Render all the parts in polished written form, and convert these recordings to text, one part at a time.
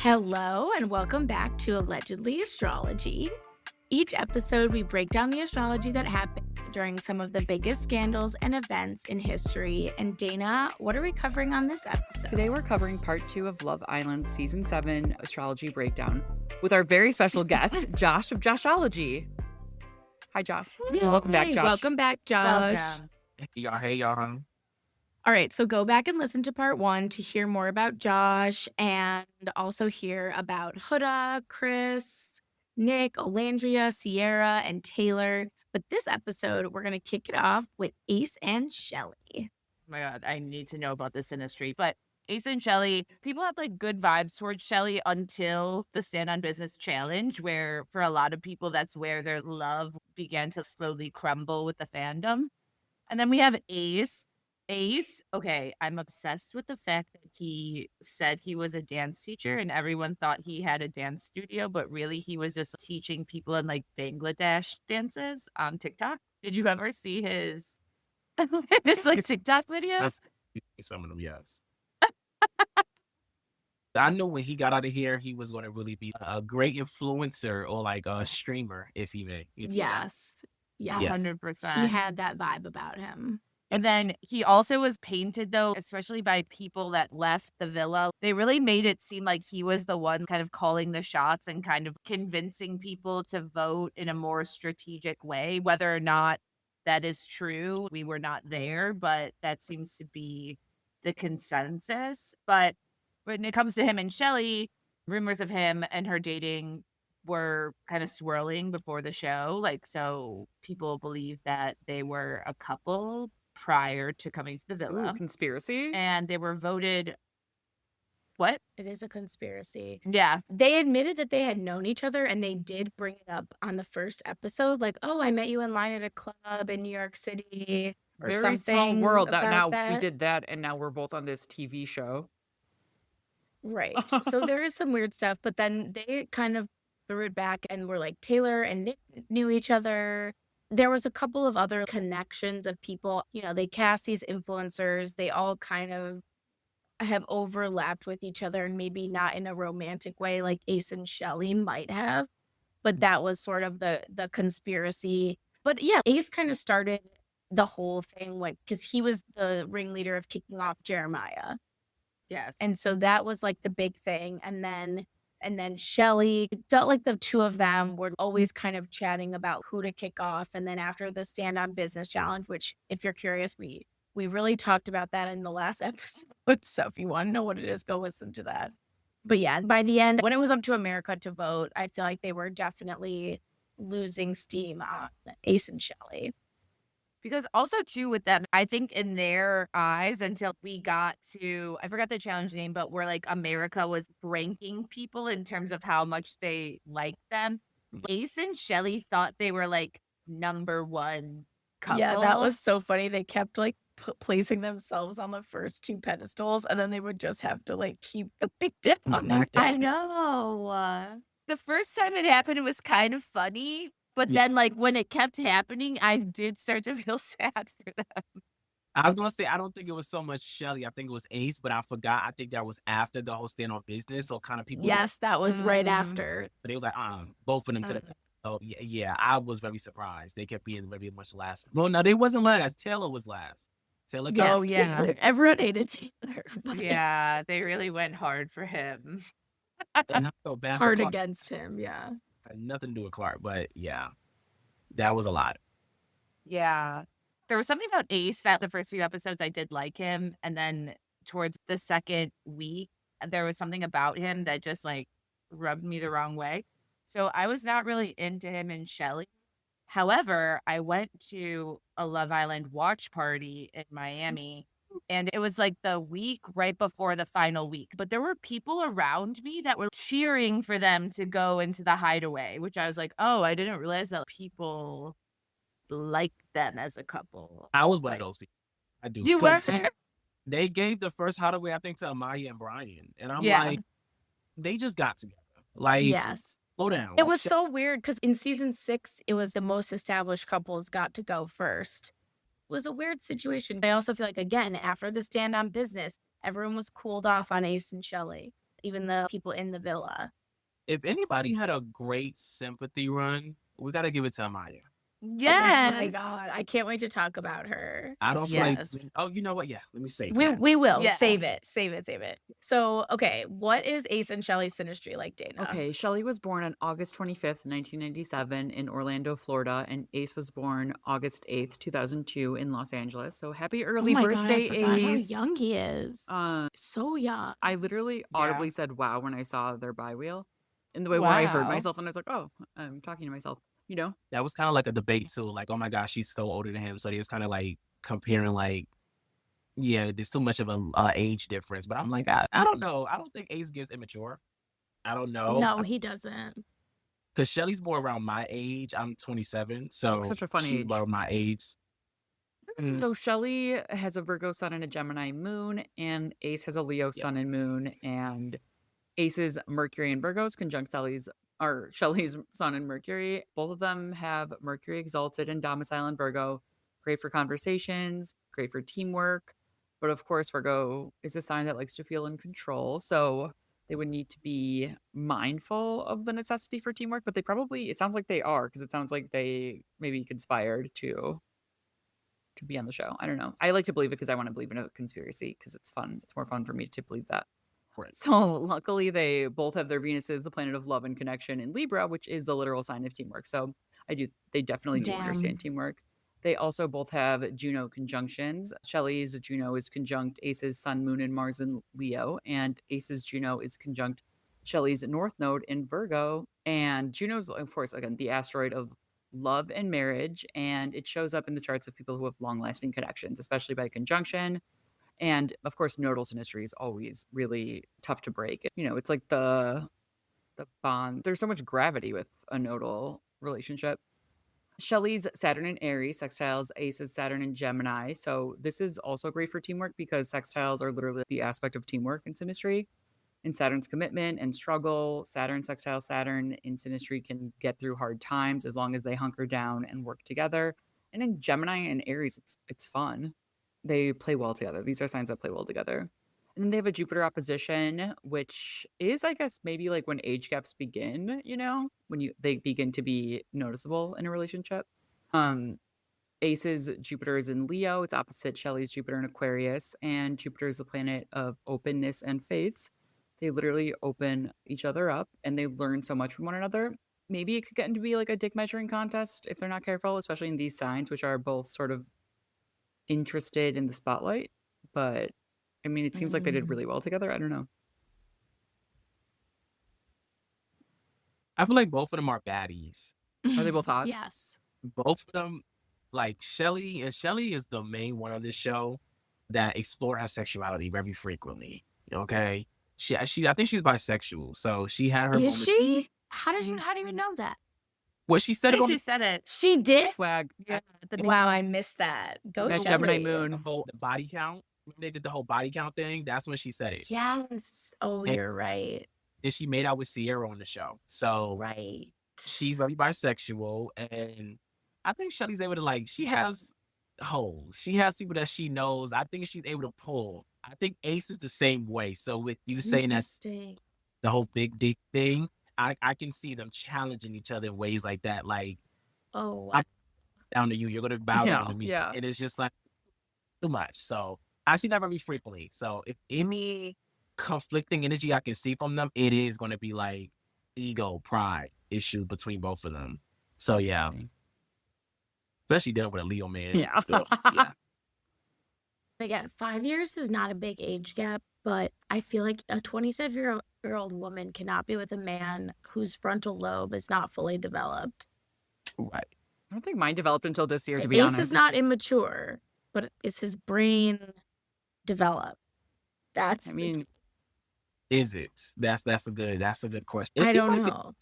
Hello, and welcome back to Allegedly Astrology. Each episode, we break down the astrology that happened during some of the biggest scandals and events in history. And Dana, what are we covering on this episode? Today, we're covering part 2 of Love Island Season 7 Astrology Breakdown with our very special guest, Josh of Joshology. Hi, Josh. Welcome back, Josh. Welcome back, Josh. Welcome. Hey, y'all. All right, so go back and listen to part 1 to hear more about Josh and also hear about Huda, Chris, Nick, Olandria, Sierra, and Taylor. But this episode, we're going to kick it off with Ace and Chelley. Oh my God, I need to know about the synastry. But Ace and Chelley, people have like good vibes towards Chelley until the Stand on Business challenge, where for a lot of people, that's where their love began to slowly crumble with the fandom. And then we have Ace. Ace, okay, I'm obsessed with the fact that he said he was a dance teacher and everyone thought he had a dance studio, but really he was just teaching people in like Bangladesh dances on TikTok. Did you ever see his like TikTok videos? Some of them, yes. I knew when he got out of here, he was going to really be a great influencer or like a streamer, if he may. Yes. 100%. He had that vibe about him. And then he also was painted, though, especially by people that left the villa. They really made it seem like he was the one kind of calling the shots and kind of convincing people to vote in a more strategic way. Whether or not that is true, we were not there, but that seems to be the consensus. But when it comes to him and Chelley, rumors of him and her dating were kind of swirling before the show. Like, so people believe that they were a couple prior to coming to the villa. Ooh, conspiracy? And they were voted. What? It is a conspiracy. Yeah. They admitted that they had known each other and they did bring it up on the first episode. Like, oh, I met you in line at a club in New York City or Very something. small world that about now we did that and now we're both on this TV show. Right. So there is some weird stuff, but then they kind of threw it back and were like, Taylor and Nick knew each other. There was a couple of other connections of people, you know, they cast these influencers. They all kind of have overlapped with each other and maybe not in a romantic way like Ace and Chelley might have. But that was sort of the conspiracy. But yeah, Ace kind of started the whole thing because he was the ringleader of kicking off Jeremiah. Yes. And so that was like the big thing. And then Chelley, it felt like the two of them were always kind of chatting about who to kick off. And then after the Stand on Business challenge, which if you're curious, we really talked about that in the last episode. So if you want to know what it is, go listen to that. But yeah, by the end, when it was up to America to vote, I feel like they were definitely losing steam on Ace and Chelley. Because also, too, with them, I think in their eyes, until we got to, I forgot the challenge name, but where like America was ranking people in terms of how much they liked them. Ace and Chelley thought they were like number one couple. Yeah, that was so funny. They kept like placing themselves on the first 2 pedestals, and then they would just have to like keep a big dip on them. I know. The first time it happened, it was kind of funny. But then, like, when it kept happening, I did start to feel sad for them. I was going to say, I don't think it was so much Chelley. I think it was Ace, but I forgot. I think that was after the whole Stand on Business. So kind of people. Yes, that was right after. But they were like, both of them to the. Oh, yeah. I was very surprised. They kept being very much last. Well, no, they wasn't last. Taylor was last. Taylor. Yes, oh, yeah. Taylor. Everyone hated Taylor. Yeah, they really went hard for him. And I felt bad hard for Clark. against him, yeah. Had nothing to do with Clark, but yeah, that was a lot. Yeah. There was something about Ace that the first few episodes I did like him. And then towards the second week, there was something about him that just like rubbed me the wrong way. So I was not really into him and Chelley. However, I went to a Love Island watch party in Miami. And it was like the week right before the final week. But there were people around me that were cheering for them to go into the hideaway, which I was like, oh, I didn't realize that people like them as a couple. I was one of those people. I do. You were there? They gave the first hideaway, I think, to Amaya and Brian. And I'm like, they just got together. Like, yes. Slow down. It was so weird because in season 6, it was the most established couples got to go first. Was a weird situation. I also feel like, again, after the Stand on Business, everyone was cooled off on Ace and Chelley. even the people in the villa. If anybody had a great sympathy run, we got to give it to Amaya. Oh my Yes. God. I can't wait to talk about her. I don't feel like. Yes. Oh, you know what? Yeah, let me save We, that. we will. Yeah. Save it. Save it. Save it. So, okay. What is Ace and Chelley's synastry like, Dana? Okay, Shelley was born on August 25th, 1997 in Orlando, Florida, and Ace was born August 8th, 2002 in Los Angeles. So happy early oh my God, I birthday, forgot how Ace. young he is. Uh, So young. I literally Yeah. audibly said wow when I saw their bi-wheel. And the way where I heard Wow. myself and I was like, oh, I'm talking to myself, you know? That was kind of like a debate too. Like, oh my gosh, she's so older than him. So they was kind of like comparing, like, yeah, there's too much of a age difference. But I'm like, I don't know. I don't think Ace gives immature. I don't know. No, he doesn't. Because Shelly's more around my age. I'm 27. So Such a fun she's age. about my age. So Shelley has a Virgo sun and a Gemini moon, and Ace has a Leo sun and moon, and Ace's Mercury and Virgos conjunct Shelley's sun and Mercury. Both of them have Mercury exalted and domicile in Virgo. Great for conversations, great for teamwork. But of course, Virgo is a sign that likes to feel in control. So they would need to be mindful of the necessity for teamwork, but it sounds like they are, because it sounds like they maybe conspired to be on the show. I don't know. I like to believe it because I want to believe in a conspiracy because it's fun. It's more fun for me to believe that. Right. So luckily they both have their Venuses, the planet of love and connection, in Libra, which is the literal sign of teamwork. So they definitely do Damn. understand teamwork. They also both have Juno conjunctions. Shelley's Juno is conjunct Ace's Sun, Moon, and Mars in Leo, and Ace's Juno is conjunct Shelley's North Node in Virgo. And Juno's, of course, again, the asteroid of love and marriage, and it shows up in the charts of people who have long-lasting connections, especially by conjunction. And of course, nodal synastry is always really tough to break. You know, it's like the bond. There's so much gravity with a nodal relationship. Shelley's Saturn in Aries sextiles Ace's Saturn in Gemini. So this is also great for teamwork because sextiles are literally the aspect of teamwork in synastry. In Saturn's commitment and struggle, Saturn sextile Saturn in synastry can get through hard times as long as they hunker down and work together. And in Gemini and Aries, it's fun. They play well together. These are signs that play well together. And then they have a Jupiter opposition, which is, I guess, maybe like when age gaps begin, you know, when they begin to be noticeable in a relationship. Ace's Jupiter is in Leo. It's opposite Shelley's Jupiter in Aquarius. And Jupiter is the planet of openness and faith. They literally open each other up and they learn so much from one another. Maybe it could get into be like a dick measuring contest if they're not careful, especially in these signs, which are both sort of interested in the spotlight. But I mean, it seems like they did really well together. I don't know. I feel like both of them are baddies. Are they both hot? Yes. Both of them, like Shelly is the main one on this show that explore her sexuality very frequently. Okay. I think she's bisexual. So she had her Is moment. she? How do you even know that? Well, she said it on She said it. She did? Swag. Yeah. Wow, I missed that. Go That Shelley. Gemini the moon. whole body count. When they did the whole body count thing. That's when she said it. Yes. Oh, And you're right. then she made out with Sierra on the show. So Right. she's very bisexual. And I think Shelly's able to, she has holes. She has people that she knows. I think she's able to pull. I think Ace is the same way. So with you saying that Interesting. the whole big dick thing, I can see them challenging each other in ways like that. Like, Oh, I'm down to you. You're going to bow down to me. Yeah. And it's just like too much. So I see that very frequently. So if any conflicting energy I can see from them, it is going to be like ego, pride issue between both of them. So yeah. Especially dealing with a Leo man. Yeah. Ugh, yeah. again, 5 years is not a big age gap, but I feel like a 27-year-old woman cannot be with a man whose frontal lobe is not fully developed. Right. I don't think mine developed until this year, to be Ace honest. is not immature, but is his brain developed? That's I mean, Is it? That's a good question. It I seemed don't like know.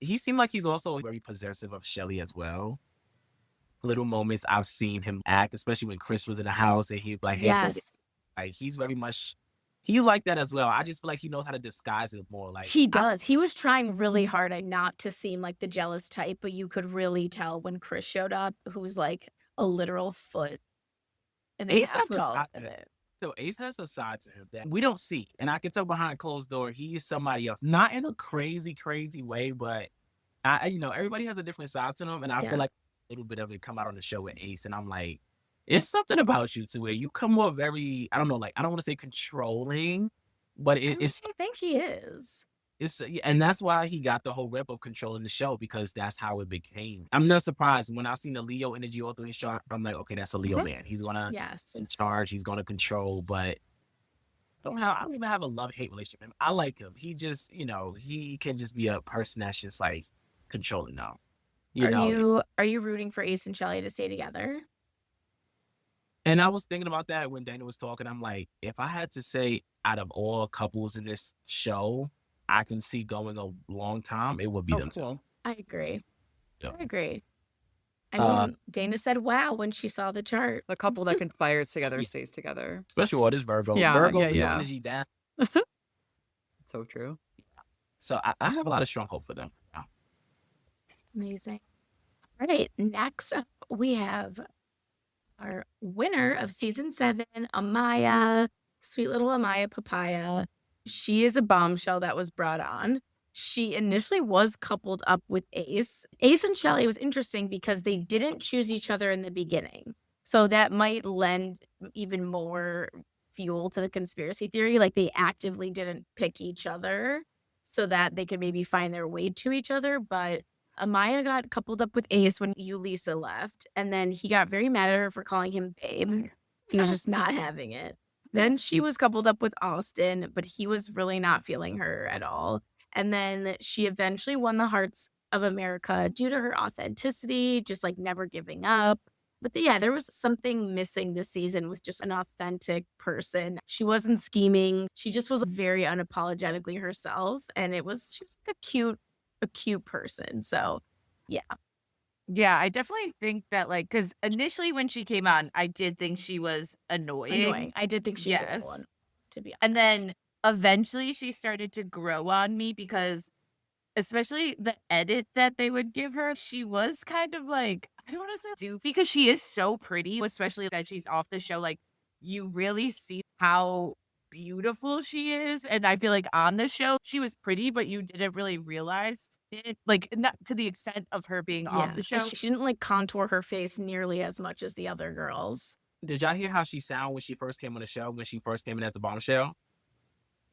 he seemed like he's also very possessive of Shelly as well. Little moments I've seen him act, especially when Chris was in the house and he'd be like, hey, Yes, like, he's very much, he's like that as well. I just feel like he knows how to disguise it more. Like, he does. He was trying really hard not to seem like the jealous type, but you could really tell when Chris showed up, who was like a literal foot and a Ace half got tall. this- So Ace has a side to him that we don't see. And I can tell behind closed door, he's somebody else. Not in a crazy, crazy way, but everybody has a different side to them. And I feel Yeah. like a little bit of it come out on the show with Ace. And I'm like, it's something about you to where you come off very, I don't know, like I don't want to say controlling, but I think he is. and that's why he got the whole rep of controlling the show because that's how it became. I'm not surprised when I seen the Leo energy all through his chart. I'm like, okay, that's a Leo man. He's gonna Yes. in charge. He's gonna control. But I don't even have a love hate relationship with him. I like him. He just he can just be a person that's just like controlling now. Are you rooting for Ace and Chelley to stay together? And I was thinking about that when Dana was talking. I'm like, if I had to say out of all couples in this show, I can see going a long time, it would be them two. Cool. I agree. Yeah. I agree. I mean, Dana said, wow, when she saw the chart. The couple that conspires together stays together. Especially what is Virgo. Yeah, Virgo yeah, is yeah. energy down. So true. So I have a lot of strong hope for them. Yeah. Amazing. All right. Next up, we have our winner of season 7, Amaya, sweet little Amaya Papaya. She is a bombshell that was brought on. She initially was coupled up with Ace. Ace and Chelley was interesting because they didn't choose each other in the beginning. So that might lend even more fuel to the conspiracy theory. Like they actively didn't pick each other so that they could maybe find their way to each other. But Amaya got coupled up with Ace when Lisa left. And then he got very mad at her for calling him babe. He was just not having it. Then she was coupled up with Austin, but he was really not feeling her at all. And then she eventually won the hearts of America due to her authenticity, just like never giving up. But yeah, there was something missing this season with just an authentic person. She wasn't scheming. She just was very unapologetically herself. And she was like a cute person. So yeah. Yeah, I definitely think that because initially when she came on, I did think she was annoying. I did think she was a Yes. little one, to be honest. And then eventually she started to grow on me because especially the edit that they would give her, she was kind of like, I don't want to say doofy because she is so pretty, especially that she's off the show. Like you really see how beautiful she is. And I feel like on the show, she was pretty, but you didn't really realize it. Like not to the extent of her being off the show. She didn't like contour her face nearly as much as the other girls. Did y'all hear how she sounded when she first came on the show, when she first came in as a bombshell?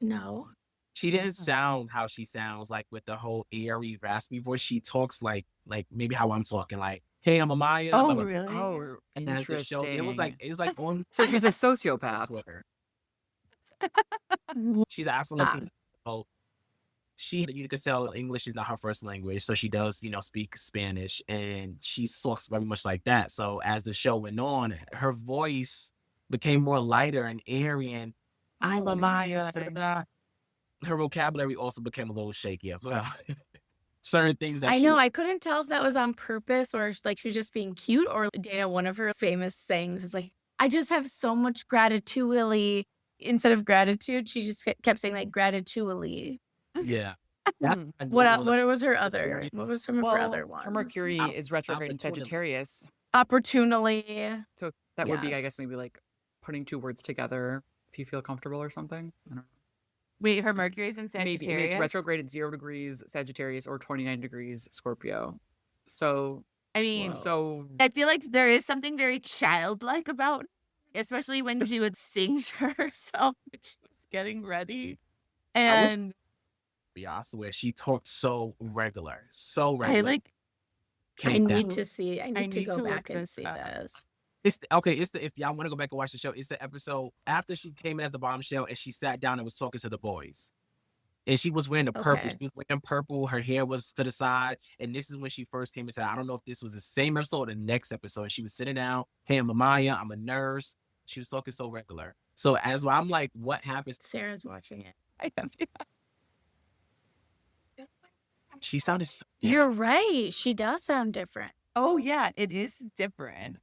No. She didn't sound how she sounds like with the whole airy, raspy voice. She talks like maybe how I'm talking, like, hey, I'm Amaya. Oh, blah, blah, really? Oh, and that's the show. It was like on So she's a sociopath. Twitter. She's Afro-Latina. So you could tell English is not her first language, so she does, speak Spanish, and she talks very much like that. So as the show went on, her voice became more lighter and airy, and I'm Amaya. Blah, blah, blah. Her vocabulary also became a little shaky as well. Certain things that I know. I couldn't tell if that was on purpose or like she was just being cute, or Dana, one of her famous sayings is like, I just have so much gratitude. Instead of gratitude, she just kept saying like gratitude. Yeah. What was her other? What was some of her other ones? Her Mercury is retrograde in Sagittarius. Opportunely. So that would be, I guess, maybe like putting two words together if you feel comfortable or something. I don't know. Wait, her Mercury's in Sagittarius? Maybe it's retrograde at 0 degrees Sagittarius or 29 degrees Scorpio. So, I mean, I feel like there is something very childlike about, especially when she would sing to herself when she was getting ready. And I swear she talked so regular. I need to see. I need to go back and see this. If y'all want to go back and watch the show, it's the episode after she came in as a bombshell and she sat down and was talking to the boys. And she was wearing the purple. Okay. She was wearing purple. Her hair was to the side. And this is when she first came into. I don't know if this was the same episode or the next episode. She was sitting down. Hey, I'm Amaya. I'm a nurse. She was talking so regular. So I'm like, what happens? Sarah's watching it. I am. She sounded so You're right. She does sound different. Oh, yeah, it is different.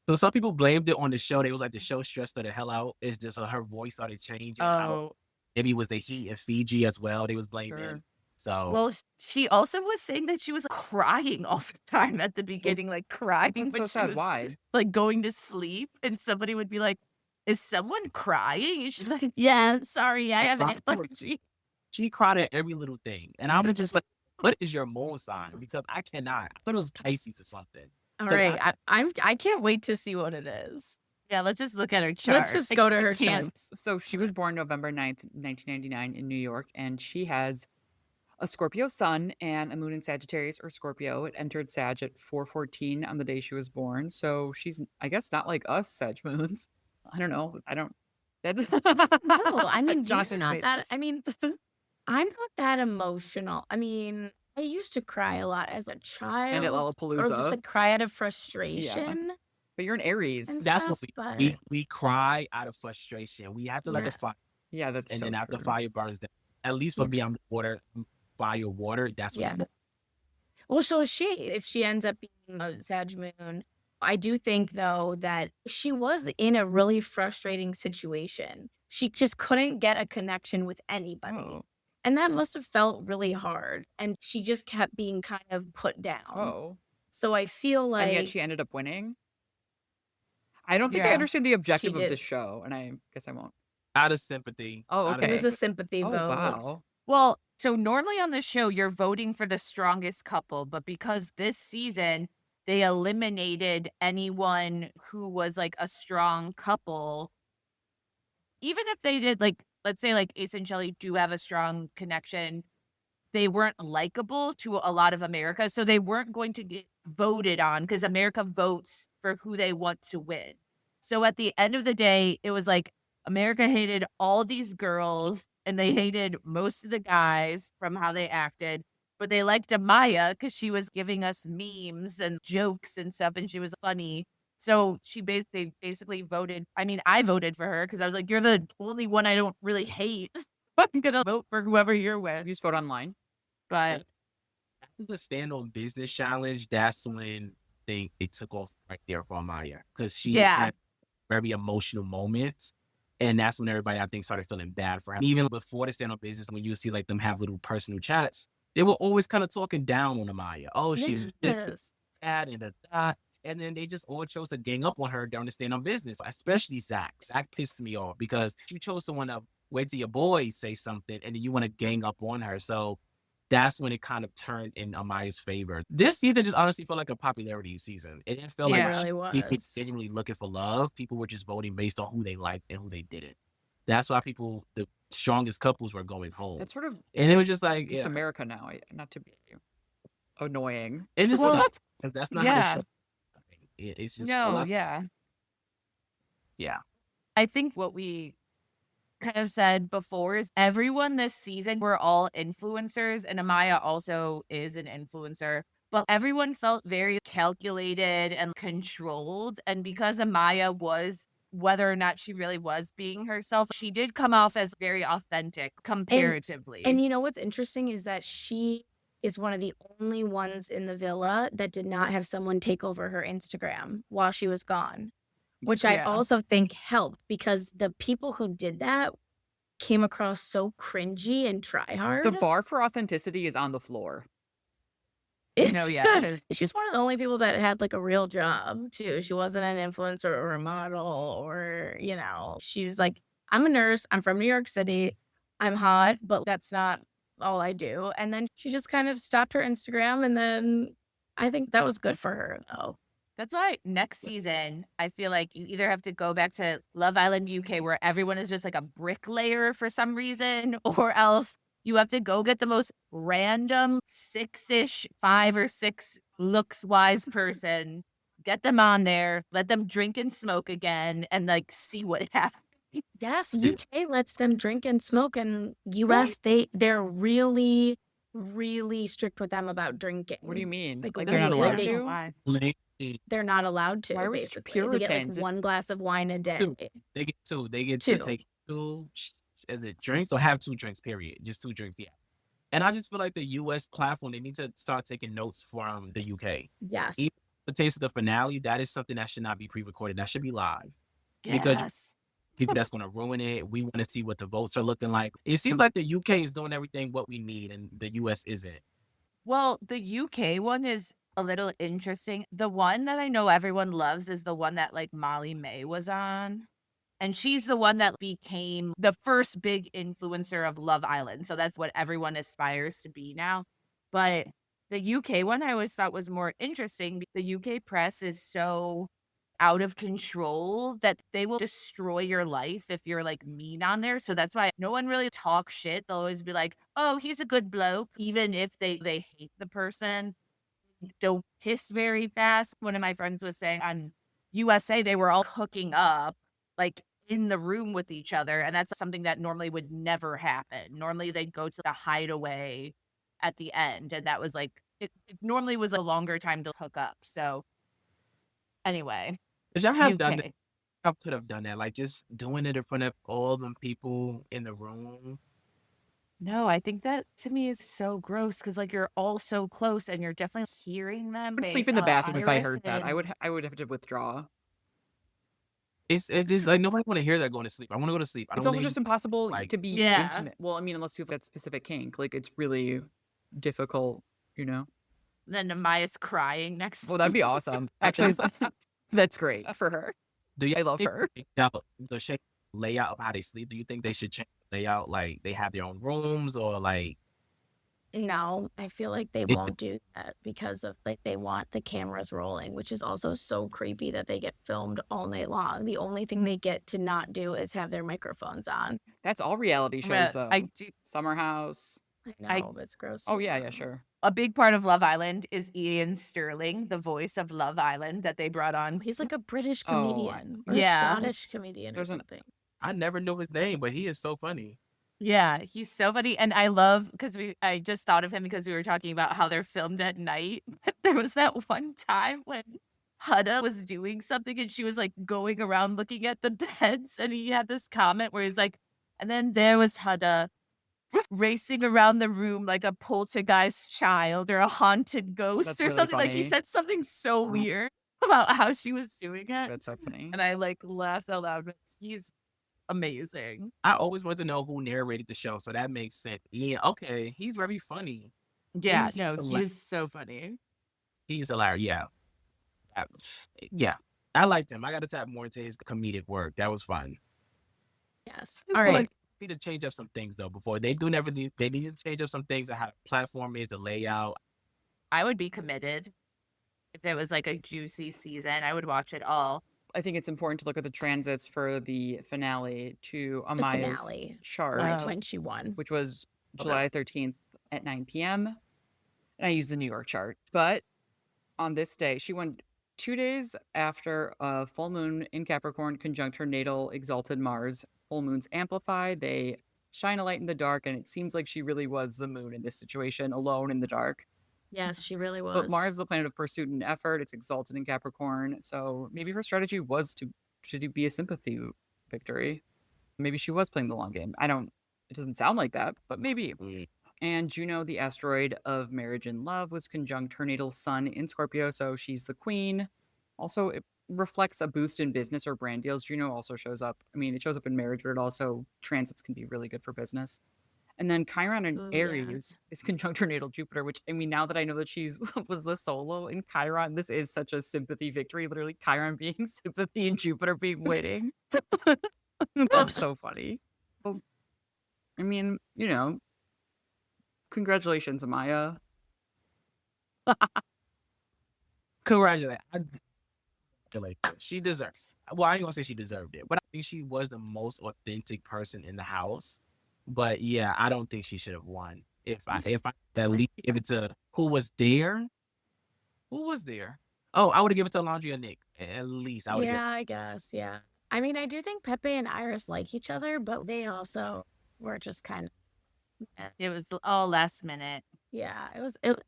So some people blamed it on the show. They was like, the show stressed her the hell out. It's just her voice started changing. Oh. Maybe it was the heat in Fiji as well. They was blaming. Sure. So Well, she also was saying that she was crying all the time at the beginning, like crying. That's when so she sad. was, Why? like going to sleep, and somebody would be like, is someone crying? And she's like, yeah, I'm sorry, I have Right. allergy. She cried at every little thing. And I was just like, what is your moon sign? Because I cannot. I thought it was Pisces or something. All 'Cause right. I can't wait to see what it is. Yeah, let's just look at her chart. Let's just go to her can't- chart. So she was born November 9th, 1999 in New York, and she has a Scorpio sun and a moon in Sagittarius or Scorpio. It entered Sag at 4:14 on the day she was born. So she's, I guess, not like us Sag moons. I don't know. I don't. That's No, I mean, Josh's you're not face. that. I mean, I'm not that emotional. I mean, I used to cry a lot as a child. And at Or just Lollapalooza. like cry out of frustration. But you're an Aries. And that's stuff, what but we cry out of frustration. We have to let Yeah. the fire, Yeah, that's and so then after true. fire burns down. At least for me, I'm the water, fire, water. That's what Yeah. I'm. Well, so is she, if she ends up being a Sag moon, I do think though that she was in a really frustrating situation. She just couldn't get a connection with anybody. Oh. And that must have felt really hard. And she just kept being kind of put down. Oh. So I feel like And yet she ended up winning. I don't think I Yeah. understand the objective of did. this show, and I guess I won't. Out of sympathy. Oh, out of it was okay. a sympathy Oh, vote. wow. Well, so normally on the show, you're voting for the strongest couple, but because this season they eliminated anyone who was like a strong couple, even if they did, like, let's say like Ace and Chelley do have a strong connection, they weren't likable to a lot of America. So they weren't going to get voted on because America votes for who they want to win. So at the end of the day, it was like America hated all these girls and they hated most of the guys from how they acted. But they liked Amaya because she was giving us memes and jokes and stuff, and she was funny. So they basically voted. I mean, I voted for her because I was like, you're the only one I don't really hate. I'm going to vote for whoever you're with. You just vote online. But After the stand on business challenge, that's when it took off right there for Amaya. Because she Yeah. had very emotional moments. And that's when everybody, I think, started feeling bad for her. Even before the stand on business, when you see like them have little personal chats, they were always kind of talking down on Amaya. Oh, she's Yes. sad and that. And then they just all chose to gang up on her during the stand on business, especially Zach. Zach pissed me off because you chose to want to wait till your boys say something and then you want to gang up on her. So that's when it kind of turned in Amaya's favor. This season just honestly felt like a popularity season. It didn't feel It like really people was. genuinely looking for love. People were just voting based on who they liked and who they didn't. That's why the strongest couples were going home. It's sort of And it was just like, just yeah. America now. Not to be annoying. And it's Well, not, that's not how yeah. the show. It's just no, yeah. yeah. I think what we kind of said before is everyone this season were all influencers, and Amaya also is an influencer, but everyone felt very calculated and controlled. And because Amaya was, whether or not she really was being herself, she did come off as very authentic comparatively. And you know what's interesting is that she is one of the only ones in the villa that did not have someone take over her Instagram while she was gone, which I Yeah. also think helped because the people who did that came across so cringy and try hard. The bar for authenticity is on the floor. No, yeah. She was one of the only people that had like a real job too. She wasn't an influencer or a model or, you know, she was like, I'm a nurse. I'm from New York City. I'm hot, but that's not all I do. And then she just kind of stopped her Instagram. And then I think that was good for her though. That's why next season, I feel like you either have to go back to Love Island UK, where everyone is just like a bricklayer for some reason, or else you have to go get the most random 5 or 6 looks wise person, get them on there, let them drink and smoke again, and like see what happens. Yes, UK lets them drink and smoke, and US they're really, really strict with them about drinking. What do you mean? Like, Like they're not really, allowed like, to? Why? They're not allowed to. Why are we such basically. They get like Puritans? 1 glass of wine a day. They get 2. They get Two. to take 2, is it drinks or have 2 drinks, period. Just 2 drinks, yeah. And I just feel like the US platform, they need to start taking notes from the UK. Yes. Even the taste of the finale, that is something that should not be pre-recorded. That should be live. Because Yes. people that's going to ruin it. We want to see what the votes are looking like. It seems like the UK is doing everything what we need and the US isn't. Well, the UK one is a little interesting. The one that I know everyone loves is the one that like Molly May was on. And she's the one that became the first big influencer of Love Island. So that's what everyone aspires to be now. But the UK one I always thought was more interesting. The UK press is so out of control that they will destroy your life if you're like mean on there. So that's why no one really talks shit. They'll always be like, "Oh, he's a good bloke," even if they hate the person. Don't piss very fast. One of my friends was saying on USA they were all hooking up like in the room with each other, and that's something that normally would never happen. Normally they'd go to the hideaway at the end, and that was like it normally was a longer time to hook up. So anyway, Could y'all have done that? UK. I could have done that, like just doing it in front of all them people in the room. No, I think that to me is so gross because like you're all so close and you're definitely hearing them. I would sleep in the bathroom if I heard that. I would have to withdraw. It is like nobody want to hear that going to sleep. I want to go to sleep. I It's don't also need just impossible like to be Yeah. intimate. Well, I mean, unless you have that specific kink, like it's really difficult, you know? Then Amaya's crying next. Well, that'd be awesome. Actually, that's great for her. Do you I love her. The shape layout of how they sleep? Do you think they should change the layout? Like they have their own rooms or like No, I feel like they it, won't do that because of like they want the cameras rolling, which is also so creepy that they get filmed all night long. The only thing they get to not do is have their microphones on. That's all reality shows, though. I do. Summer House. I know, it's gross. Oh, yeah, sure. A big part of Love Island is Ian Sterling, the voice of Love Island that they brought on. He's like a British Oh, comedian or Yeah. a Scottish comedian or There's an- something. I never knew his name, but he is so funny. Yeah, he's so funny. And I love because I just thought of him because we were talking about how they're filmed at night. There was that one time when Hudda was doing something and she was like going around looking at the beds, and he had this comment where he's like, and then there was Hudda racing around the room like a poltergeist child or a haunted ghost That's or really something. Like he funny. said something so weird about how she was doing it. That's so funny. And I like laughed out loud. But he's amazing. I always wanted to know who narrated the show, so that makes sense. Yeah, okay, he's very funny. Yeah, He's no, hila- he's so funny. He's hilarious. Yeah, Uh, yeah. I liked him. I got to tap more into his comedic work. That was fun. Yes. I All feel right. like they need to change up some things though. Before they do never need, they need to change up some things on how the platform is, the layout. I would be committed if it was like a juicy season. I would watch it all. I think it's important to look at the transits for the finale to The Amaya's finale, chart, right, when she won. which was July 13th at 9 p.m. And I used the New York chart. But on this day, she won 2 days after a full moon in Capricorn conjunct her natal exalted Mars. Full moons amplify, they shine a light in the dark, and it seems like she really was the moon in this situation, alone in the dark. Yes, she really was. But Mars is the planet of pursuit and effort. It's exalted in Capricorn. So maybe her strategy was to be a sympathy victory. Maybe she was playing the long game. It doesn't sound like that, but maybe. And Juno, the asteroid of marriage and love, was conjunct her natal sun in Scorpio. So she's the queen. Also, it reflects a boost in business or brand deals. Juno also shows up. I mean, it shows up in marriage, but it also transits can be really good for business. And then Chiron in Ooh, yeah. Aries is conjunct her natal Jupiter, which, I mean, now that I know that she was the solo in Chiron, this is such a sympathy victory. Literally, Chiron being sympathy and Jupiter being winning. That's so funny. Well, I mean, congratulations, Amaya. Congratulations. She deserves. Well, I ain't gonna say she deserved it, but I think she was the most authentic person in the house. But yeah, I don't think she should have won. If I at least give it to who was there. Who was there? Oh, I would have given it to Laundry or Nick. At least I would have Yeah, I guess. Yeah. I mean, I do think Pepe and Iris like each other, but they also were just kind of. It was all last minute. Yeah,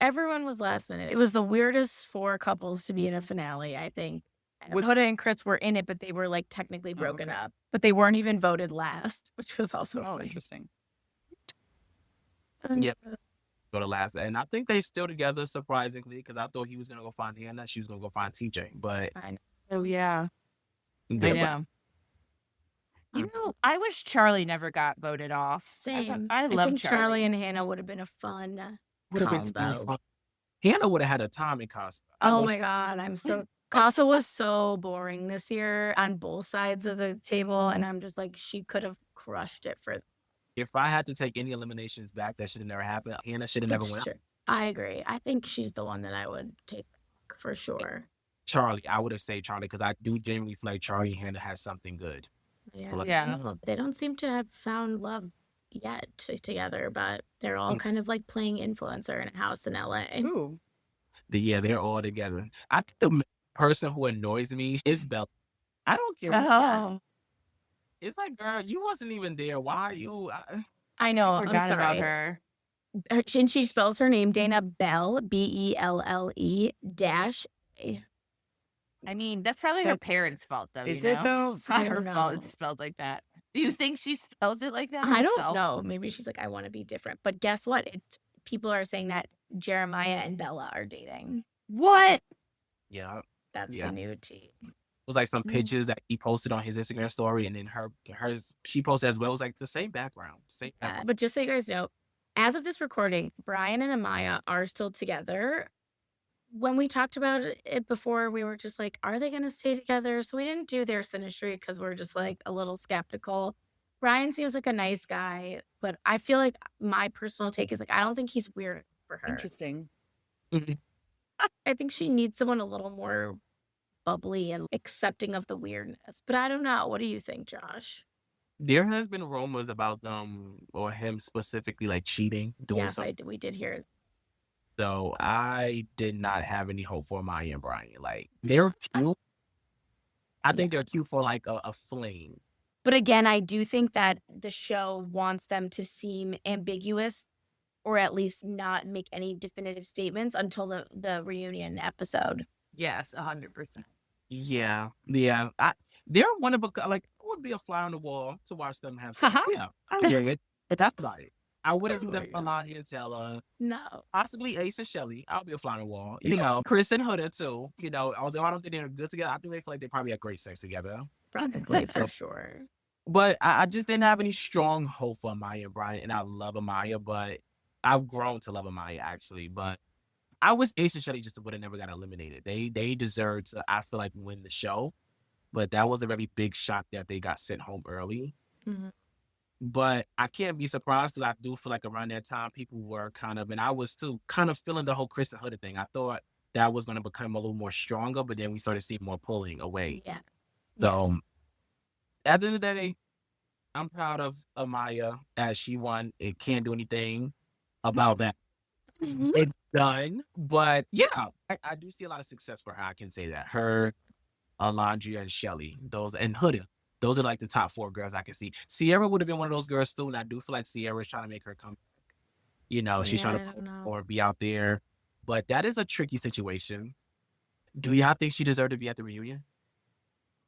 everyone was last minute. It was the weirdest 4 couples to be in a finale, I think. Huda and Chris were in it, but they were like technically broken okay. up. But they weren't even voted last, which was also Oh, funny. interesting. Yep. Go to last, and I think they still together surprisingly because I thought he was gonna go find Hannah, she was gonna go find TJ, but I know. Oh yeah. they- Yeah. You know, I wish Charlie never got voted off. Same. I love think Charlie and Hannah would have been a fun would have been combo. fun. Hannah would have had a time in costume. Oh my God, I'm so Casa was so boring this year on both sides of the table, and I'm just like, she could have crushed it for. If I had to take any eliminations back, that should have never happened. Hannah should have never It's went. true. I agree. I think she's the one that I would take back for sure. Charlie, I would have said Charlie because I do genuinely feel like Charlie and Hannah has something good. Yeah. Like, Yeah. They don't seem to have found love yet together, but they're all kind of like playing influencer in a house in LA. Ooh. they're all together. I think the person who annoys me is Bella. I don't care. Oh, It's like, girl, you wasn't even there. Why are you? I know. I'm forgot about sorry. her. And she spells her name Dana Bell, Belle -A. I mean, that's probably her That's- parents' fault, though. Is you it know? though? It's not I her don't fault. know. It's spelled like that. Do you think she spells it like that? I don't herself? know. Maybe she's like, I want to be different. But guess what? People are saying that Jeremiah and Bella are dating. What? Yeah. It That's Yeah. the new tea. was like some Mm. pictures that he posted on his Instagram story, and then she posted as well. It was like the same background. But just so you guys know, as of this recording, Brian and Amaya are still together. When we talked about it before, we were just like, are they going to stay together? So we didn't do their synastry because we're just like a little skeptical. Brian seems like a nice guy, but I feel like my personal take is like, I don't think he's weird for her. Interesting. I think she needs someone a little more bubbly and accepting of the weirdness. But I don't know. What do you think, Josh? There has been rumors about them or him specifically like cheating, doing Yes, something. we did hear. So I did not have any hope for Maya and Brian. Like they're cute. I think they're cute for like a fling. But again, I do think that the show wants them to seem ambiguous or at least not make any definitive statements until the reunion episode. Yes, 100%. Yeah. They're wonderful. Like I would be a fly on the wall to watch them have sex. Yeah, I hear it. That's about it. I wouldn't do that a lot here until No. possibly Ace and Chelley. I'll be a fly on the wall. You know, Chris and Huda too. You know, although I don't think they're good together, I think they feel like they probably have great sex together. Practically for sure. But I just didn't have any strong hope for Amaya and Brian, and I love Amaya, but I've grown to love Amaya actually. But I wish Ace and Chelley just would have never got eliminated. They deserved to, I feel like, win the show, but that was a very big shock that they got sent home early. Mhm. But I can't be surprised because I do feel like around that time people were kind of, and I was too, kind of feeling the whole Chris and Huda thing. I thought that was going to become a little more stronger, but then we started seeing more pulling away. Yeah. So at the end of the day, I'm proud of Amaya as she won. It can't do anything about that. It's done. But yeah, I do see a lot of success for her. I can say that. Her, Alondria, and Chelley, those, and Huda. Those are like the top 4 girls I can see. Sierra would have been one of those girls too, and I do feel like Sierra is trying to make her come back. You know, she's trying I don't know. or be out there. But that is a tricky situation. Do y'all think she deserved to be at the reunion?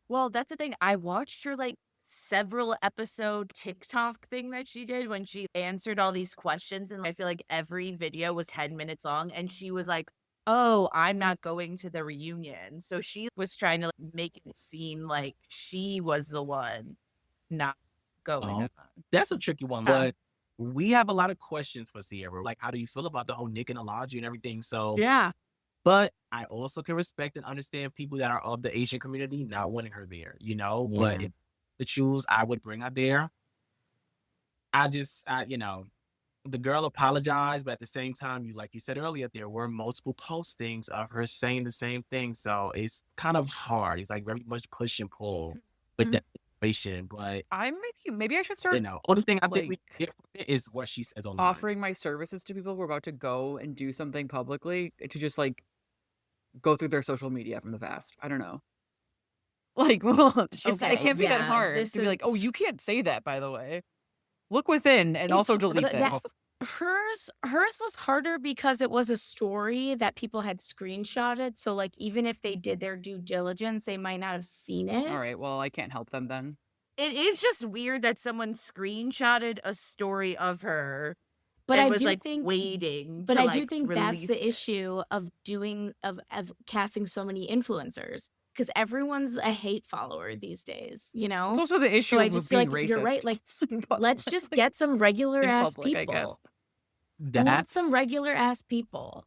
Well, that's the thing. I watched her like several episode TikTok thing that she did when she answered all these questions. And I feel like every video was 10 minutes long. And she was like, oh, I'm not going to the reunion. So she was trying to like, make it seem like she was the one not going on. That's a tricky one. But we have a lot of questions for Sierra. Like, how do you feel about the whole Nick and Astrology and everything? So Yeah. but I also can respect and understand people that are of the Asian community not wanting her there, you know? But if to choose, I would bring her there. You know, the girl apologized, but at the same time, like you said earlier, there were multiple postings of her saying the same thing. So it's kind of hard. It's like very much push and pull with that situation. But Maybe I should start, you know, only thing I think we like, get from it is what she says online. offering my services to people who are about to go and do something publicly to just like go through their social media from the past. I don't know. Like, well, it can't be that hard to be like, oh, you can't say that, by the way. Look within and also delete that. Hers was harder because it was a story that people had screenshotted. So like even if they did their due diligence, they might not have seen it. All right, well, I can't help them then. It is just weird that someone screenshotted a story of her. But and I was do like think waiting. But to, I like, do think that's release the issue of casting so many influencers because everyone's a hate follower these days, you know? It's also the issue So I of just feel being like racist. you're right. Like, let's just get some regular in ass public, I people. guess. We want some regular ass people.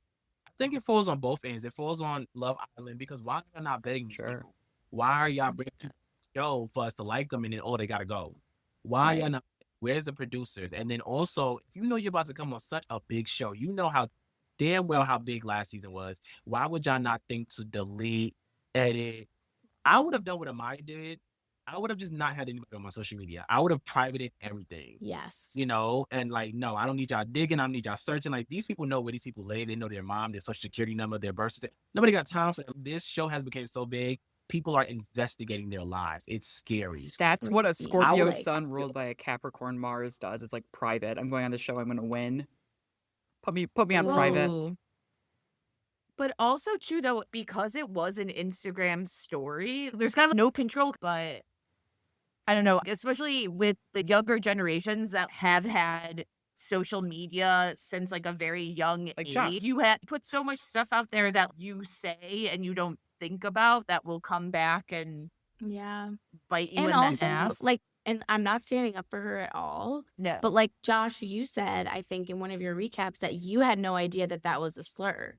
think it falls on both ends. It falls on Love Island because why are y'all not betting these Sure. people? Why are y'all bringing people to the show for us to like them and then, oh, they got to go? Why Right. y'all not? Where's the producers? And then also, if you know you're about to come on such a big show, you know how damn well how big last season was. Why would y'all not think to delete, edit? I would have done what Amaya did. I would have just not had anybody on my social media. I would have privated everything, Yes. you know, and like, no, I don't need y'all digging. I don't need y'all searching. Like, these people know where these people live. They know their mom, their social security number, their birth certificate. Nobody got time for them. This show has become so big. People are investigating their lives. It's scary. That's what a Freaky. Scorpio Like, sun ruled by a Capricorn Mars does. It's like private. I'm going on the show. I'm going to win. Put me on private. Ooh. But also too, though, because it was an Instagram story, there's kind of no control. But I don't know, especially with the younger generations that have had social media since like a very young Like age. Josh. You had put so much stuff out there that you say and you don't think about that will come back and yeah. bite you And in the also, ass. like, and I'm not standing up for her at all, No. but like Josh, you said, I think in one of your recaps that you had no idea that that was a slur.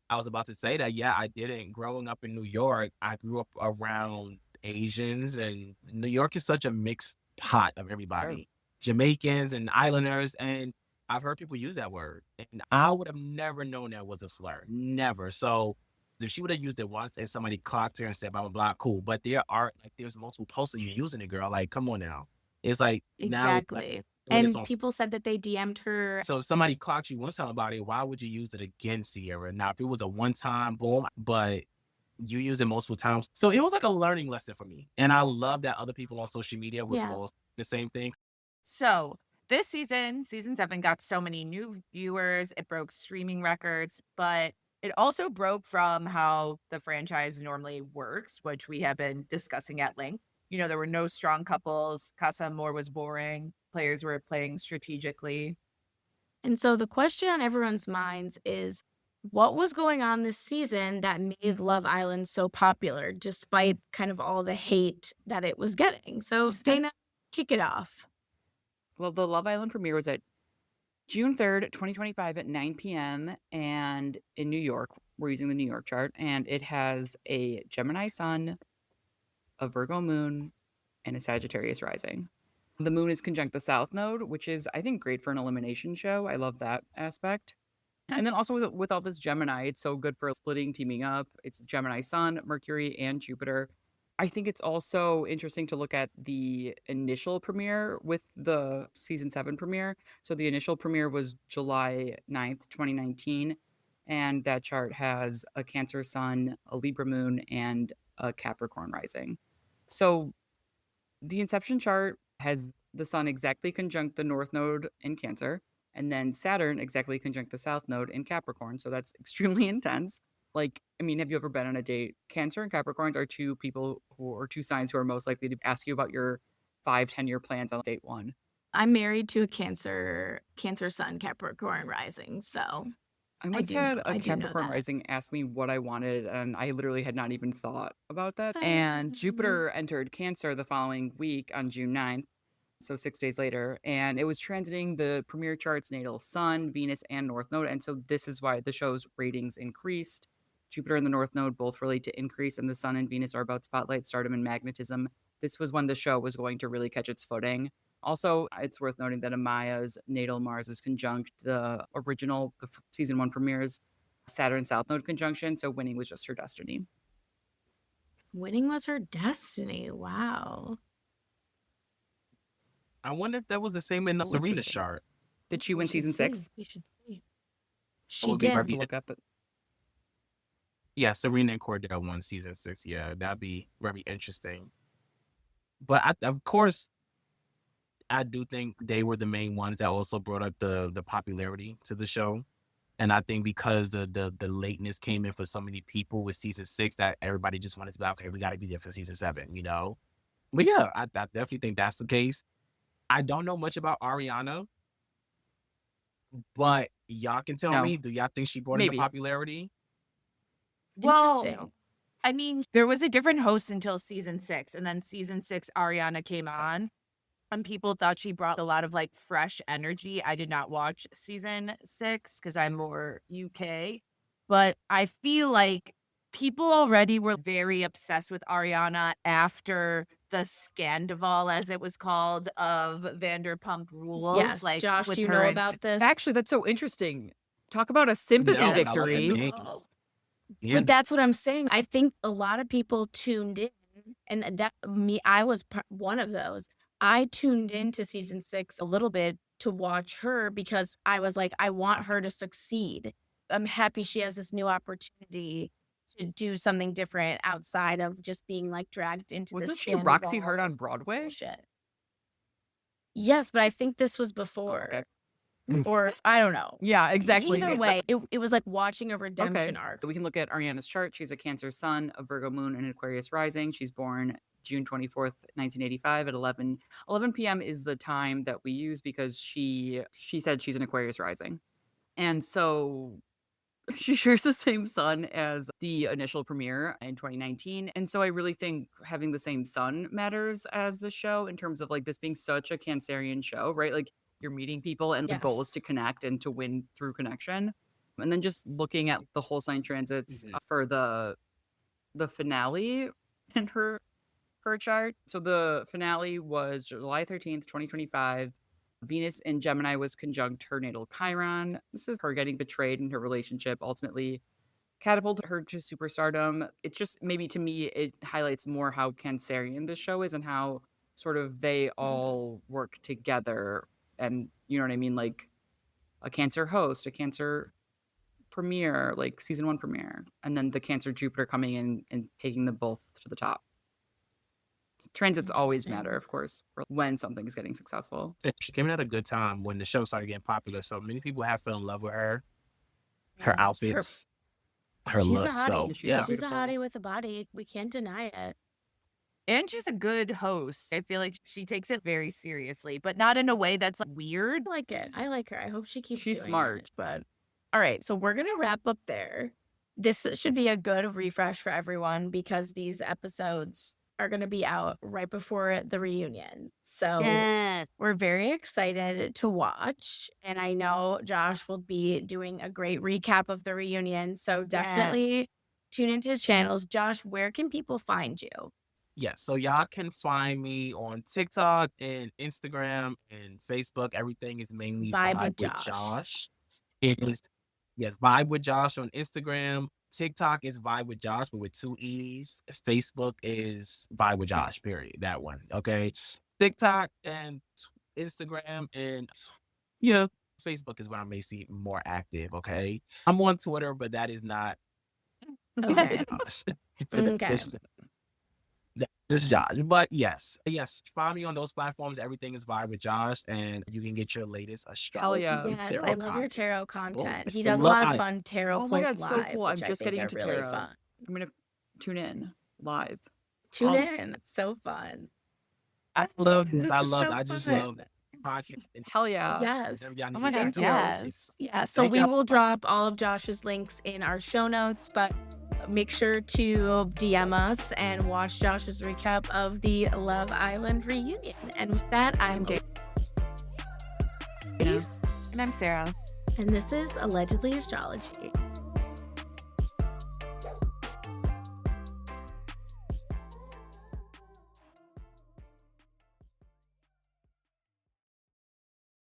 I was about to say that. Yeah, I didn't. Growing up in New York, I grew up around Asians, and New York is such a mixed pot of everybody, Jamaicans and Islanders. And I've heard people use that word, and I would have never known that was a slur. Never. So if she would have used it once and somebody clocked her and said, blah, blah, blah, cool. But there's multiple posts of you using it, girl. Like, come on now. It's like, now it's like, Exactly. doing this And on. people said that they DM'd her. So if somebody clocks you one time about it, why would you use it again, Sierra? Now, if it was a one-time boom, but you used it multiple times. So it was like a learning lesson for me. And I love that other people on social media was Yeah. also the same thing. So this season 7 got so many new viewers. It broke streaming records, but it also broke from how the franchise normally works, which we have been discussing at length. You know, there were no strong couples. Casa Amor was boring. Players were playing strategically. And so the question on everyone's minds is, what was going on this season that made Love Island so popular, despite kind of all the hate that it was getting? So Dana, kick it off. Well, the Love Island premiere was at June 3rd, 2025 at 9 p.m. and in New York. We're using the New York chart, and it has a Gemini sun, a Virgo moon, and a Sagittarius rising. The moon is conjunct the South Node, which is, I think, great for an elimination show. I love that aspect. And then also with all this Gemini, it's so good for splitting, teaming up. It's Gemini Sun, Mercury, and Jupiter. I think it's also interesting to look at the initial premiere with the season 7 premiere. So the initial premiere was July 9th, 2019. And that chart has a Cancer Sun, a Libra moon, and a Capricorn rising. So the inception chart has the sun exactly conjunct the north node in Cancer, and then Saturn exactly conjunct the south node in Capricorn. So that's extremely intense. Like, I mean, have you ever been on a date? Cancer and Capricorns are two signs who are most likely to ask you about your 5-10 year plans on date one. I'm married to a Cancer Sun, Capricorn rising. So I once had a I do know Capricorn that. rising ask me what I wanted, and I literally had not even thought about that. And Jupiter entered Cancer the following week on June 9th, so 6 days later, and it was transiting the premiere chart's natal Sun, Venus, and North Node. And so this is why the show's ratings increased. Jupiter and the North Node both relate to increase, and the Sun and Venus are about spotlight, stardom, and magnetism. This was when the show was going to really catch its footing. Also, it's worth noting that Amaya's natal Mars is conjunct the original season 1 premieres Saturn South Node conjunction, so winning was just her destiny. Winning was her destiny. Wow. I wonder if that was the same in the Oh, Serena's interesting. chart. Did she win season 6? We should see. would She be I have did. to look up it. Yeah, Serena and Cordell won season 6. Yeah, that'd be very interesting. But of course, I do think they were the main ones that also brought up the popularity to the show. And I think because the lateness came in for so many people with season 6 that everybody just wanted to be like, okay, we got to be there for season 7, you know? But yeah, I definitely think that's the case. I don't know much about Ariana, but y'all can tell No. me, do y'all think she brought in Maybe. the popularity? Well, Interesting. I mean, there was a different host until season 6, and then season 6, Ariana came on, and people thought she brought a lot of like fresh energy. I did not watch season 6 because I'm more UK, but I feel like people already were very obsessed with Ariana after the Scandival, as it was called, of Vanderpump Rules. Yes. Like, Josh, with do you her know and about this? Actually, that's so interesting. Talk about a sympathy No, Yes. but I like victory. the Oh. names. Yeah. But that's what I'm saying. I think a lot of people tuned in, and that I was one of those. I tuned into season 6 a little bit to watch her because I was like, I want her to succeed. I'm happy she has this new opportunity to do something different outside of just being like dragged into the Wasn't she Roxy scandal Hart on Broadway? bullshit. Yes, but I think this was Oh, before. okay. Or I don't know. Yeah, exactly. Either way, it was like watching a redemption Okay. arc. We can look at Ariana's chart. She's a Cancer sun, a Virgo moon, and Aquarius rising. She's born June 24th, 1985 at 11 p.m. is the time that we use because she said she's an Aquarius rising. And so she shares the same sun as the initial premiere in 2019. And so I really think having the same sun matters as the show in terms of like this being such a Cancerian show, right? Like you're meeting people and the goal is Yes. to connect and to win through connection. And then just looking at the whole sign transits for the finale in her chart. So the finale was July 13th, 2025. Venus in Gemini was conjunct her natal Chiron. This is her getting betrayed in her relationship, ultimately catapulted her to superstardom. It's just maybe to me, it highlights more how Cancerian this show is and how sort of they all work together. And you know what I mean? Like a Cancer host, a Cancer premiere, like season 1 premiere, and then the Cancer Jupiter coming in and taking them both to the top. Transits always matter, of course, for when something's getting successful. She came in at a good time when the show started getting popular. So many people have fell in love with her, her outfits, her She's look. a hottie. So yeah, She's a hottie with a body. We can't deny it. And she's a good host. I feel like she takes it very seriously, but not in a way that's like, weird. I like it. I like her. I hope she keeps She's doing smart. it. But all right, so we're gonna wrap up there. This should be a good refresh for everyone because these episodes are gonna be out right before the reunion. So we're very excited to watch. And I know Josh will be doing a great recap of the reunion. So definitely tune into his channels. Josh, where can people find you? yes. So y'all can find me on TikTok and Instagram and Facebook. Everything is mainly Vibe with Vibe with Josh. Josh. It is Vibe with Josh on Instagram. TikTok is Vibe with Josh, but with 2 E's. Facebook is Vibe with Josh, period. That one. Okay. TikTok and Instagram and Facebook is where I may see more active. Okay. I'm on Twitter, but that is not Okay. Josh. Okay. This is Josh. But yes, find me on those platforms. Everything is Vibe with Josh, and you can get your latest astrology. yeah. and Yes, tarot I love your content. tarot content. Oh, He does a lot of live. fun tarot Oh my quiz God, so live, cool. which I'm I just think getting are into really tarot. fun. I'm going to tune in live. Tune in. It's so fun. I love this. This I is love. so I just fun. love that podcast. And Hell yeah. Yes. whatever y'all Oh need my to God, do. yes. Yeah, so Thank we y'all. will drop all of Josh's links in our show notes, but make sure to DM us and watch Josh's recap of the Love Island reunion. And with that, I'm Gabe. And I'm Sarah. And this is Allegedly Astrology.